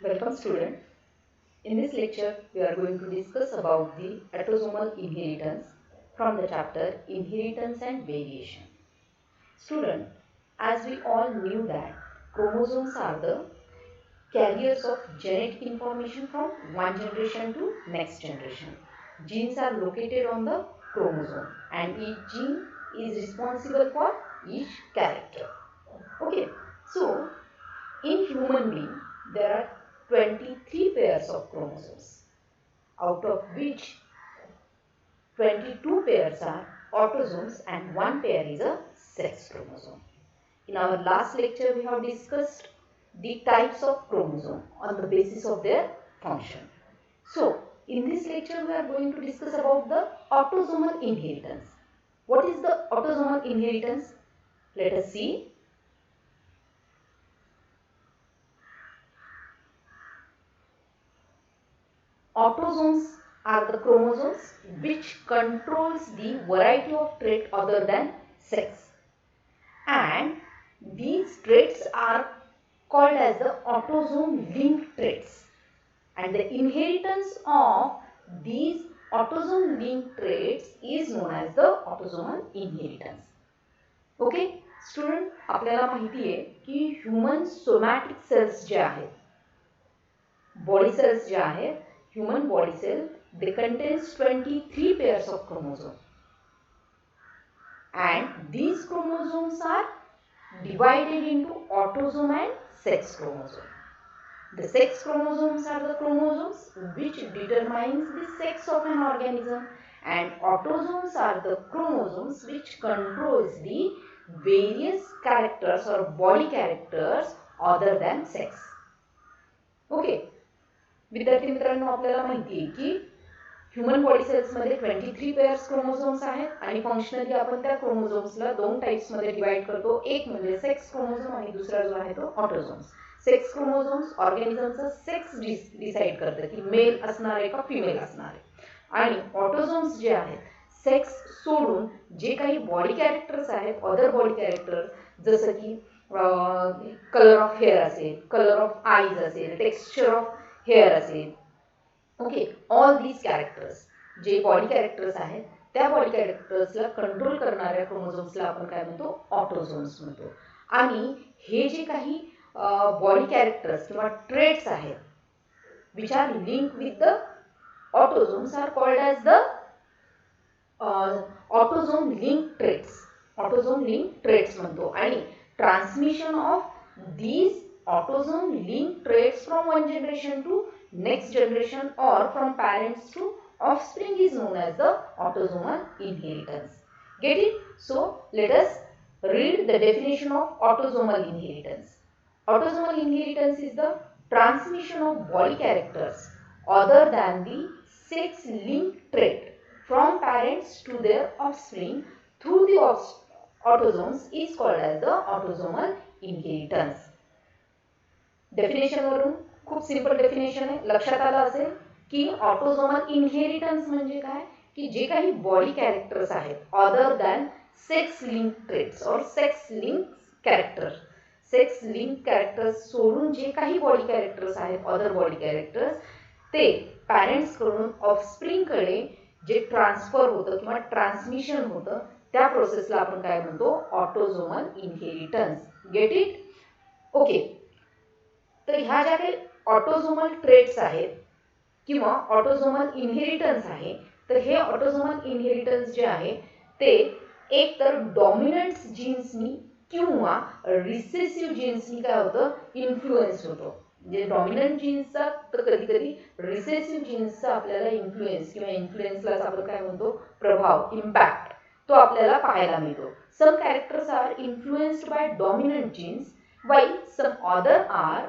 Welcome student. In this lecture we are going to discuss about the autosomal inheritance from the chapter Inheritance and Variation. Student, as we all knew that chromosomes are the carriers of genetic information from one generation to next generation. Genes are located on the chromosome and each gene is responsible for each character. Okay, so in human being, there are 23 pairs of chromosomes, out of which 22 pairs are autosomes and one pair is a sex chromosome. In our last lecture, we have discussed the types of chromosome on the basis of their function. So, in this lecture, we are going to discuss about the autosomal inheritance. What is the autosomal inheritance? Let us see. Autosomes are the chromosomes which controls the variety of trait other than sex, and these traits are called as the autosome linked traits, and the inheritance of these autosome linked traits is known as the autosomal inheritance. Okay student, आपल्याला माहिती आहे की human somatic cells जे आहेत, body cells जे आहेत, human body cell, they contains 23 pairs of chromosomes, and these chromosomes are divided into autosome and sex chromosome. The sex chromosomes are the chromosomes which determines the sex of an organism, and autosomes are the chromosomes which controls the various characters or body characters other than sex. Okay, विद्यार्थी मित्रांनो, आपल्याला माहिती आहे की human body सेल्समध्ये 23 pairs chromosomes आहेत आणि functionally आपण त्या क्रोमोझोम्सला दोन टाइप्समध्ये डिवाइड करतो. एक म्हणजे सेक्स क्रोमोझोम आणि दुसरा जो आहे तो autosomes. Sex chromosomes ऑर्गॅनिझमचा sex decide करतं की मेल असणार आहे का फिमेल असणार आहे, आणि ऑटोझोम्स जे आहेत सेक्स सोडून जे काही बॉडी कॅरेक्टर्स आहेत, अदर बॉडी कॅरेक्टर्स, जसं की कलर ऑफ हेअर असेल, कलर ऑफ आईज असेल, टेक्स्चर ऑफ हेअर असेल, ओके, ऑल दीज कॅरेक्टर्स जे बॉडी कॅरेक्टर्स आहेत त्या बॉडी कॅरेक्टर्सला कंट्रोल करणाऱ्या क्रोमोझोम्सला आपण काय म्हणतो, ऑटोझोम्स म्हणतो. आणि हे जे काही बॉडी कॅरेक्टर्स किंवा ट्रेट्स आहेत which are link with the autosomes are called as the autosome link traits. Autosome link traits म्हणतो. आणि transmission of these autosome linked traits from one generation to next generation or from parents to offspring is known as the autosomal inheritance. Get it? So let us read the definition of autosomal inheritance. Autosomal inheritance is the transmission of body characters other than the sex linked trait from parents to their offspring through the autosomes is called as the autosomal inheritance. Definition वरून खूप simple definition आहे, लक्षात आलं असेल की autosomal inheritance म्हणजे काय, की जे काही बॉडी कॅरेक्टर्स आहेत other than sex link traits or sex link characters, sex link characters सोडून जे काही बॉडी कॅरेक्टर्स आहेत, अदर बॉडी कॅरेक्टर्स, ते पॅरेंट्सकडून ऑफस्प्रिंगकडे जे ट्रान्सफर होतं किंवा ट्रान्समिशन होतं त्या प्रोसेसला आपण काय म्हणतो, autosomal inheritance. Get it? Okay. तर ह्या ज्या काही ऑटोझोमल ट्रेट्स आहेत किंवा ऑटोझोमल इनहेरिटन्स आहे, तर हे ऑटोझोमल इनहेरिटन्स जे आहे ते एक तर डॉमिनंट जीन्सनी किंवा रिसेसिव्ह जीन्सनी काय होतं, इन्फ्लुएन्स होतो. म्हणजे डॉमिनंट जीन्सचा तर कधी कधी रिसेसिव्ह जीन्सचा आपल्याला इन्फ्लुएन्स किंवा इन्फ्लुएन्सलाच आपण काय म्हणतो, प्रभाव, इम्पॅक्ट, तो आपल्याला पाहायला मिळतो. Some characters are influenced by dominant genes while some other are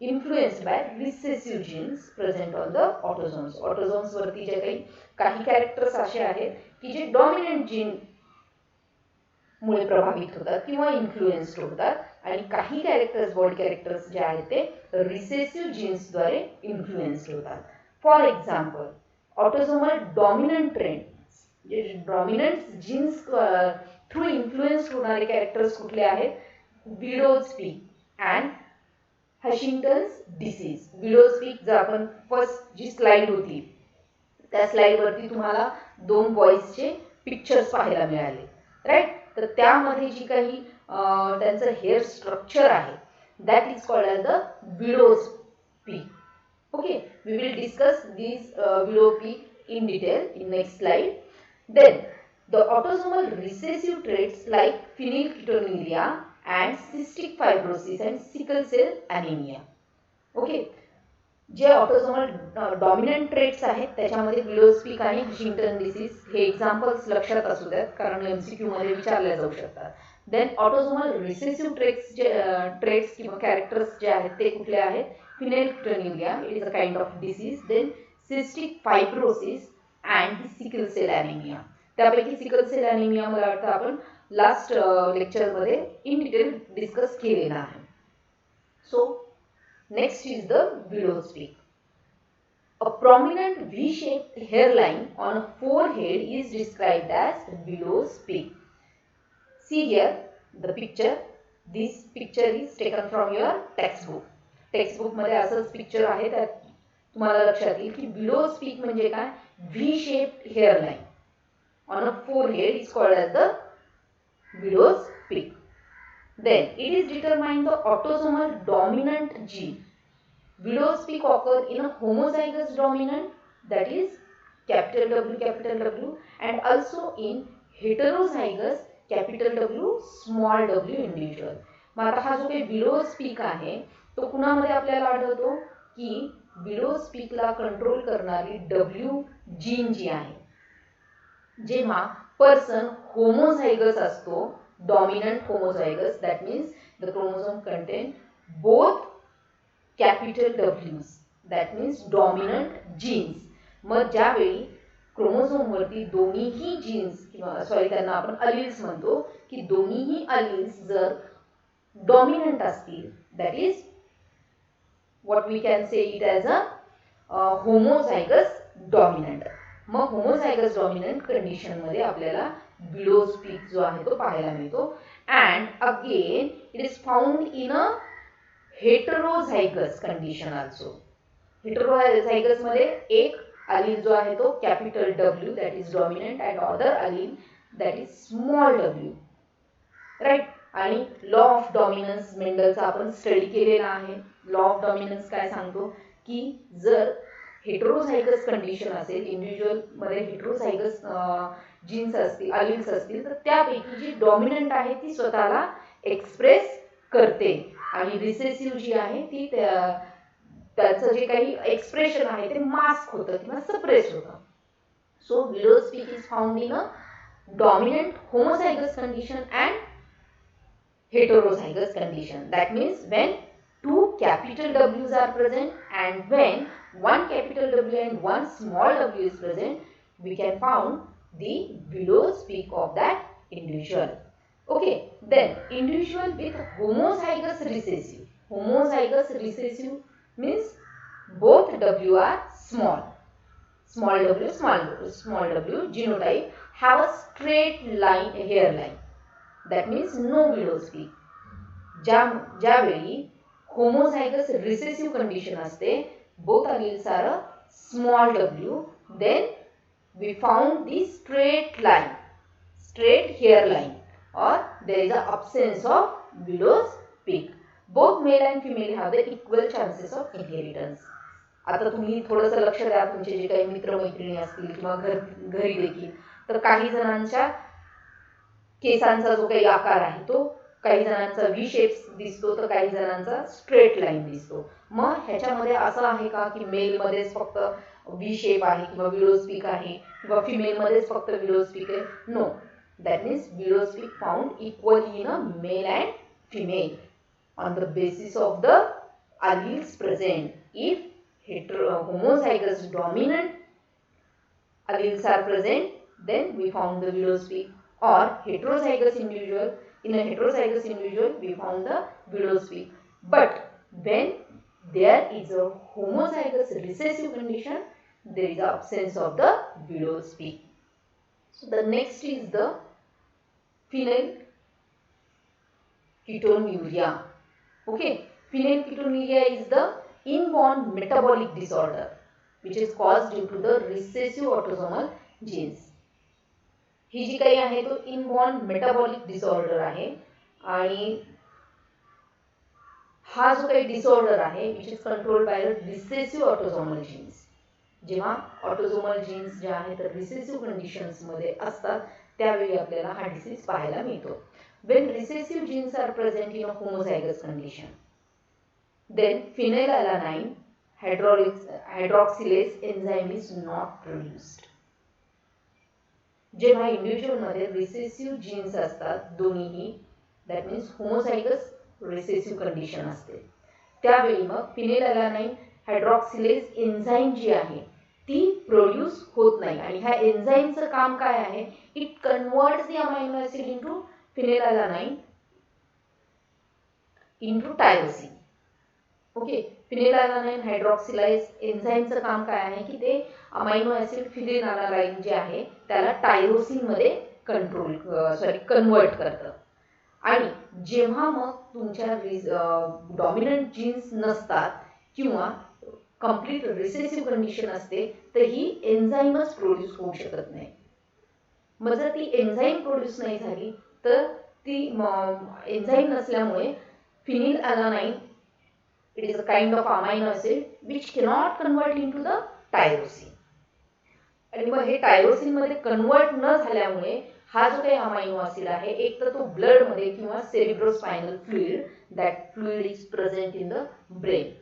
influenced by recessive genes present on the autosomes. Autosomes वरती जे काही कॅरेक्टर्स असे आहेत की जे डॉमिनंट जीन मुळे प्रभावित होतात किंवा इन्फ्लुएन्स्ड होतात, आणि काही कॅरेक्टर्स, बॉडी कॅरेक्टर्स जे आहेत ते रिसेसिव्ह जीन्सद्वारे इन्फ्लुएन्स्ड होतात. For example, autosomal dominant trends, जे डॉमिनंट जीन्स थ्रू इन्फ्लुएन्स्ड होणारे कॅरेक्टर्स कुठले आहेत, widow's peak and Huntington's disease. Widow's peak जर आपण फर्स्ट जी स्लाइड होती त्या स्लाइडवरती तुम्हाला दोन बॉईजचे पिक्चर्स पाहायला मिळाले, राईट. तर त्यामध्ये जी काही त्यांचं हेअर स्ट्रक्चर आहे that is called as the widow's peak. Okay, we will discuss this widow peak in detail in next slide. Then the autosomal recessive traits like phenylketonuria and cystic fibrosis and sickle cell anemia. Okay, जे autosomal dominant traits आहेत त्याच्यामध्ये widows पीक आणि हशिंग्टन disease हे examples लक्षात असू द्यात, कारण MCQ मध्ये विचारले जाऊ शकतात. देन ऑटोसोमल रिसेसिव्ह ट्रेट्स किंवा कॅरेक्टर्स जे आहेत ते कुठले आहेत? Phenylketonuria, it is a kind of disease. Then cystic fibrosis and sickle cell anaemia. त्यापैकी सिकल सेल ॲनिमिया मला वाटतं आपण लास्ट लेक्चरमध्ये इन डिटेल डिस्कस केलेला आहे. So next is the widow's peak. A prominent V-shaped hairline on a forehead is described as widow's peak. See here the picture. This picture is taken from your textbook. Textbook मध्ये असंच picture आहे, त्यात तुम्हाला लक्षात येईल की widow's peak म्हणजे काय? V-shaped hairline on a forehead is called as the widow's peak. Then it is determined the autosomal dominant gene. Widow's peak occur in a homozygous dominant, that is capital W, and also in heterozygous capital W small w individual. मग आता हा जो काही widow's peak आहे तो कुणामध्ये आपल्याला आढळतो की widow's peak ला कंट्रोल करणारी W जीन जी आहे, जेव्हा पर्सन होमोझायगस असतो, dominant homozygous, that means the chromosome contain both capital W's, that means dominant genes. मग ज्यावेळी क्रोमोझोमवरती दोन्हीही जीन्स किंवा त्यांना आपण अलिल्स म्हणतो की दोन्हीही अलिल्स जर डॉमिनंट असतील, that is what we can say it as a homozygous dominant. मग होमोझायगस डॉमिनंट कंडिशन मध्ये आपल्याला widow's peak जो आहे तो पाहायला मिळतो. And again it is found in a heterozygous condition also. Heterozygous मध्ये एक अलील जो आहे तो capital W, that is dominant, and other allele that is small w, right. आणि लॉ ऑफ डॉमिनन्स मेंडलचा आपण स्टडी केलेला आहे. लॉ ऑफ डॉमिनन्स काय सांगतो की जर हेटरोझायगस कंडिशन असेल, इंडिव्हिज्युअल मध्ये हेटरोझायगस जीन्स असतील, अलिल्स असतील, तर त्यापैकी जी डॉमिनंट आहे ती स्वतःला एक्सप्रेस करते आणि रिसेसिव्ह जी आहे ती त्याचं जे काही एक्सप्रेशन आहे ते मास्क होतं किंवा सप्रेस होतं. So widow's peak is found in a dominant homozygous condition and heterozygous condition. That means when two capital W's are present and when one capital W and one small w is present, we can found the widow's peak of that individual. Okay, then individual with homozygous recessive. Homozygous recessive means both W are small. Small w genotype have a straight line hairline. That means no widow's peak. ज्यावेळी homozygous recessive condition असते, both alleles are a small w, then we found the straight hairline, or there is an absence of widow's peak. Both male and female have the equal chances of inheritance. आता तुम्ही थोडंसं लक्ष द्या, तुमचे जे काही मित्रमैत्रिणी असतील किंवा घरी देखील, तर काही जणांच्या केसांचा जो काही आकार आहे तो काही जणांचा व्ही शेप दिसतो तर काही जणांचा स्ट्रेट लाईन दिसतो. मग ह्याच्यामध्ये असं आहे का की मेल मध्येच फक्त व्ही शेप आहे किंवा widow's peak आहे किंवा फिमेल मध्येच फक्त widow's peak आहे? No, that means widow's peak found equally in a male and female on the basis of the alleles present. If homozygous dominant alleles are present, then we found the widow's peak. Or heterozygous individual, in a heterozygous individual we found the widow's peak. But when there is a homozygous recessive condition, there is absence of the widow's peak. So the next is the phenylketonuria. Okay, Phenylketonuria is the inborn metabolic disorder which is caused due to the recessive autosomal genes. ही जी काही आहे तो inborn metabolic disorder आहे आणि हा जो काही disorder आहे which is controlled by the recessive autosomal genes. जेव्हा ऑटोसोमल जीन्स जे आहेत तर रिसेसिव्ह कंडिशन्समध्ये असतात त्यावेळी आपल्याला हा डिसीज पाहायला मिळतो. When recessive genes are present in a homozygous condition, then phenylalanine hydroxylase enzyme is not produced. जेव्हा इंडिव्हिज्युअलमध्ये रिसेसिव्ह जीन्स असतात दोन्हीही, that means homozygous recessive condition असते, त्यावेळी मग फिनेलॅलानाइन हायड्रॉक्सिलेज एन्झाईम जी आहे ती प्रोड्यूस होत नाही. आणि ह्या एन्झाईमचं काम काय आहे? It converts the amino acid into phenylalanine into tyrosine. Okay, phenylalanine hydroxylase एन्झाईमचं काम काय आहे की ते अमायनो ॲसिड फिनेलॅलानाइन जे आहे त्याला टायरोसिन मध्ये कन्वर्ट करतं. आणि जेव्हा मग तुमच्या डॉमिनंट जीन्स नसतात किंवा कंप्लीट रिसेसिव्ह कंडिशन असते तर ही एन्झाईमच प्रोड्यूस होऊ शकत नाही. मग जर ती एन्झाईम प्रोड्यूस नाही झाली तर ती एन्झाईम नसल्यामुळे फिनेलॅलानाइन it is a kind of amino acid which cannot convert into the tyrosine. आणि मग हे टायरोसिन मध्ये कन्वर्ट न झाल्यामुळे हा जो काही अमायनो ॲसिड आहे एक तर तो ब्लड मध्ये किंवा cerebrospinal fluid, that fluid is present in the brain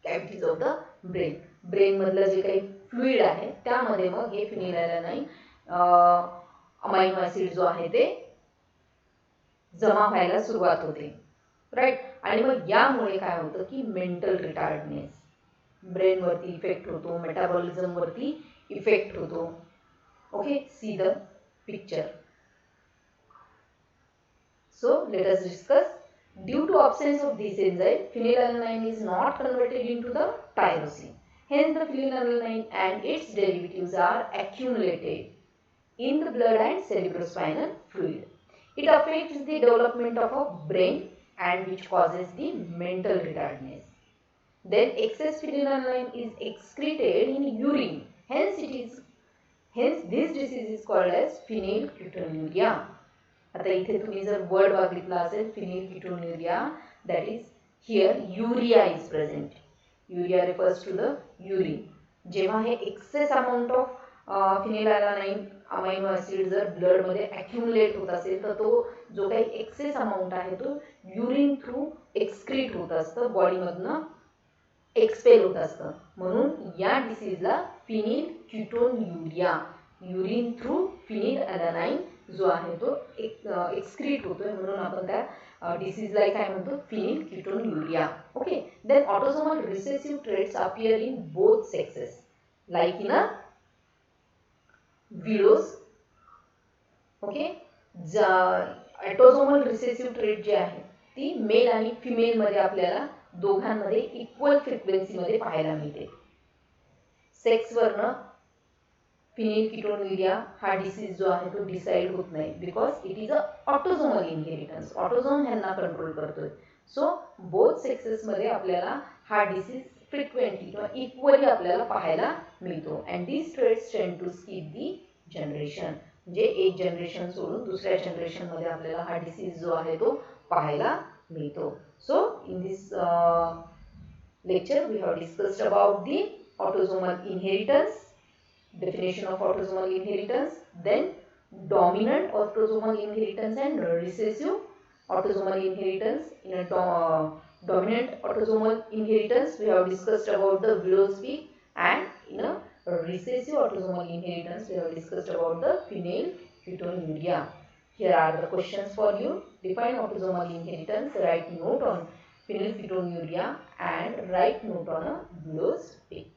cavities of the brain, brain मधलं जे काही फ्लुइड आहे त्यामध्ये मग हे फिनेलॅलानाइन अमायनो ॲसिड जो आहे ते जमा व्हायला सुरुवात होते. राईट. आणि मग यामुळे काय होतं की मेंटल रिटार्डनेस, ब्रेनवरती इफेक्ट होतो, मेटाबॉलिझमवरती इफेक्ट होतो. Okay, see the picture. So let us discuss. Due to absence of this enzyme, phenylalanine is not converted into the tyrosine. Hence, the phenylalanine and its derivatives are accumulated in the blood and cerebrospinal fluid. It affects the development of a brain and which causes the mental retardedness. Then excess phenylalanine is excreted in urine. Hence this disease is called as phenylketonuria. आता इथे तुम्ही जर word बघितला असेल phenylketonuria, that is here urea is present. Urea refers to the urine. जेव्हा हे excess amount of phenylalanine amino acid जर blood मध्ये ॲक्युमुलेट होत असेल तर तो जो काही एक्सेस अमाऊंट आहे तो युरिन थ्रू एक्सक्रीट होत असतं, बॉडीमधनं एक्सपेल होत असतं. म्हणून या डिसीजला फिनेलकीटोन्युरिया, युरिन थ्रू फिनेलॅलानाइन जो आहे तो एक्सक्रीट होतोय म्हणून आपण त्या डिसीजला काय म्हणतो? Phenylketonuria. Okay, then autosomal recessive traits appear in both sexes like in a widow's. Okay, autosomal recessive trait जे आहे ती मेल आणि फिमेल मध्ये आपल्याला दोघांमध्ये इक्वल फ्रिक्वेन्सी मध्ये पाहायला मिळते. सेक्सवरनं फिनेलकीटोनुरिया हा डिसीज जो आहे तो डिसाइड होत नाही because it is a autosomal inheritance. Autosome ह्यांना कंट्रोल करतोय. सो बोथ सेक्सेस मध्ये आपल्याला हा डिसीज फ्रिक्वेंटली किंवा इक्वली आपल्याला पाहायला मिळतो. अँड दिस ट्रेट्स टेंड टू स्किप दी जनरेशन, म्हणजे एक जनरेशन सोडून दुसऱ्या जनरेशन मध्ये आपल्याला हा डिसीज जो आहे तो पाहायला मिळतो. So in this lecture we have discussed about the autosomal inheritance, definition of autosomal inheritance, then dominant autosomal inheritance and recessive autosomal inheritance. In a dominant autosomal inheritance we have discussed about the widow's peak, and in a recessive autosomal inheritance we have discussed about the phenylketonuria. Here are the questions for you. Define autosomal inheritance, write note on phenylketonuria and write note on a widow's peak.